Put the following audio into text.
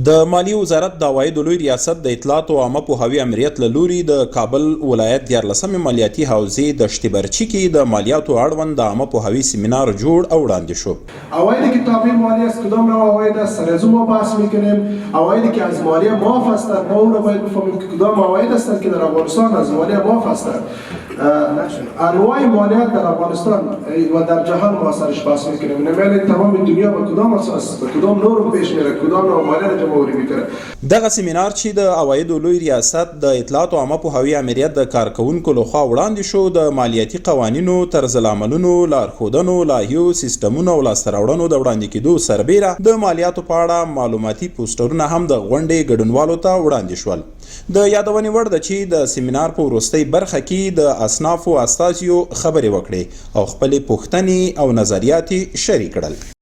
د مالیې وزارت د عوایدو لوی ریاست د اطلاعات او عامه پوهاوي امریت له لوري د کابل ولایت 14مې مالیاتي حوزې د شتیبرچي کې د مالیاتو اړوند د عامه پوهاوي سمینار جوړ او وړاندې شو. عواید کتابی مالی است، کدام نوع عواید است، سر از ما بحث میکنیم. عوایدی که از مالیه معاف هستند، ما اون را باید بفهمیم که کدام عواید هستند که در افغانستان از مالیه معاف هستند. انواع مالیات در افغانستان و در جهان ما سرش بحث میکنیم. نمیل تمام دنیا به کدام اساس به کدام نور پیش میره، کدام نوع مالیات جمهوری میکنه. دغه سیمینار چې د عوایدو لوی ریاست د اطلاعات او عامه پوهاوي امریت د کارکونکو لخوا وړاندې شو، د مالیاتي قوانینو، طرزالعملونو، لارښودنو، لایحو، سیستمونو او لاسته راوړنو د وړاندې کېدو سربیره د مالیاتو په اړه معلوماتي پوسټرونه هم د غونډې ګډونوالو ته وړاندې شول. د یادونې وړ ده چې د سیمینار په وروستۍ برخه کې د اصنافو استازیو خبرې وکړې او خپلې پوښتنې او نظریات یې شریک کړل.